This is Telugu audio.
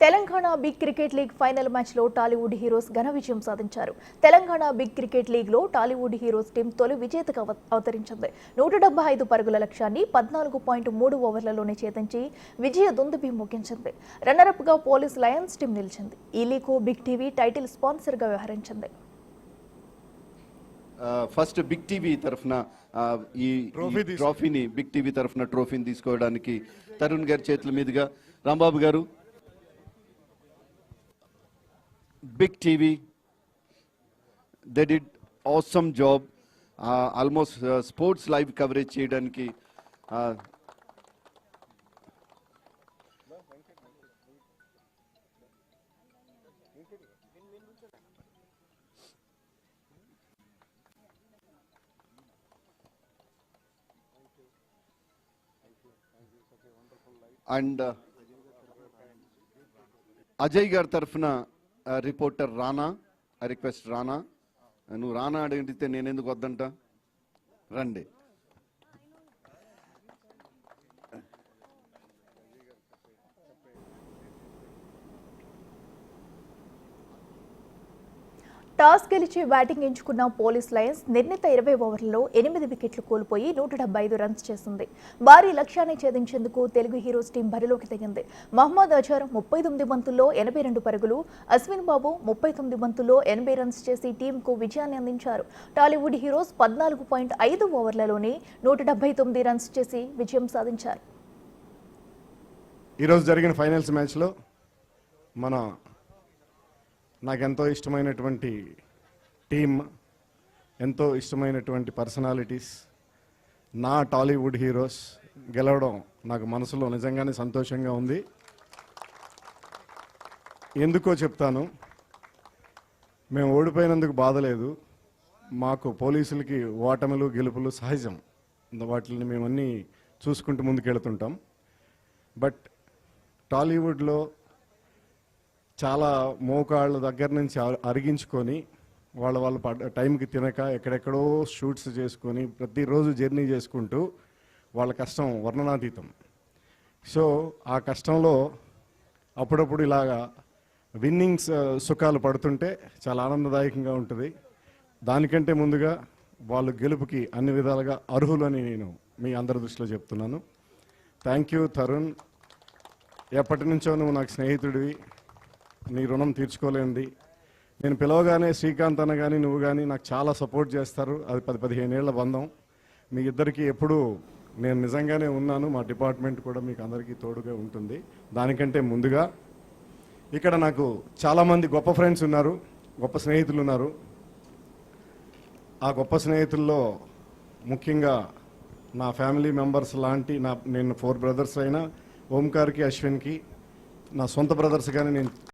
Telangana big cricket league final మ్యాచ్లో టాలీవుడ్ హీరోస్ ఘన విజయం సాధించారు. తెలంగాణ బిగ్ క్రికెట్ లీగ్లో టాలీవుడ్ హీరోస్ టీం తొలి విజేతగా అవతరించింది. 175 పరుగుల లక్ష్యాన్ని 14.3 ఓవర్లలోనే ఛేదించి విజయ దుందుబి ముగించింది. రన్నరప్గా పోలీస్ లయన్స్ టీం నిలిచింది. ఈ లీగ్కు బిగ్ టీవీ టైటిల్ స్పాన్సర్గా వ్యవహరించింది. ఫస్ట్ బిగ్ టీవీ తరఫున ఈ ట్రోఫీని బిగ్ టీవీ తరఫున ట్రోఫీని తీసుకోవడానికి తరుణ్ గారి చేతుల మీదుగా రాంబాబు గారు, big TV they did awesome job. Almost sports live coverage చేయడానికి అండ్ అజయ్ గారి తరఫున reporter Rana, I request Rana, నువ్వు రానా అడిగితే నేను ఎందుకు వద్దంట, రండి. టాస్ గెలిచి బ్యాటింగ్ ఎంచుకున్న పోలీస్ లయన్స్ నిర్ణీత 20 ఓవర్లలో 8 వికెట్లు కోల్పోయి 175 రన్స్ చేసింది. భారీ లక్ష్యాన్ని ఛేదించేందుకు తెలుగు హీరోస్ టీం బరిలోకి దిగింది. మహమ్మద్ అజార్ 39 బంతుల్లో 82 పరుగులు, అశ్విన్ బాబు 39 బంతుల్లో 80 రన్స్ చేసి టీంకు విజయాన్ని అందించారు. టాలీవుడ్ హీరోస్ 14.5 ఓవర్లలోనే 179 రన్స్ చేసి విజయం సాధించారు. ఈరోజు జరిగిన ఫైనల్స్ మ్యాచ్లో నాకెంతో ఇష్టమైనటువంటి టీమ్, ఎంతో ఇష్టమైనటువంటి పర్సనాలిటీస్, నా టాలీవుడ్ హీరోస్ గెలవడం నాకు మనసులో నిజంగానే సంతోషంగా ఉంది. ఎందుకో చెప్తాను. మేము ఓడిపోయినందుకు బాధ లేదు. మాకు పోలీసులకి ఓటములు గెలుపులు సహజం. వాటిని మేమన్నీ చూసుకుంటూ ముందుకెళ్తుంటాం. బట్ టాలీవుడ్లో చాలా మోకాళ్ళ దగ్గర నుంచి అరిగించుకొని వాళ్ళ టైంకి తినక ఎక్కడెక్కడో షూట్స్ చేసుకొని ప్రతిరోజు జర్నీ చేసుకుంటూ వాళ్ళ కష్టం వర్ణనాతీతం. సో ఆ కష్టంలో అప్పుడప్పుడు ఇలాగా విన్నింగ్స్ సుఖాలు పడుతుంటే చాలా ఆనందదాయకంగా ఉంటుంది. దానికంటే ముందుగా వాళ్ళు గెలుపుకి అన్ని విధాలుగా అర్హులు అని నేను మీ అందరి దృష్టిలో చెప్తున్నాను. Thank you Tarun. ఎప్పటి నుంచో నువ్వు నాకు స్నేహితుడివి, నీ రుణం తీర్చుకోలేంది. నేను పిలవగానే శ్రీకాంత్ అన్న కానీ నువ్వు కానీ నాకు చాలా సపోర్ట్ చేస్తారు. అది 10-15 ఏళ్ల బంధం. మీ ఇద్దరికి ఎప్పుడూ నేను నిజంగానే ఉన్నాను. మా డిపార్ట్మెంట్ కూడా మీకు అందరికీ తోడుగా ఉంటుంది. దానికంటే ముందుగా ఇక్కడ నాకు చాలామంది గొప్ప ఫ్రెండ్స్ ఉన్నారు, గొప్ప స్నేహితులు ఉన్నారు. ఆ గొప్ప స్నేహితుల్లో ముఖ్యంగా నా ఫ్యామిలీ మెంబర్స్ లాంటి నేను 4 బ్రదర్స్ అయినా ఓంకార్కి, అశ్విన్కి నా సొంత బ్రదర్స్ కానీ నేను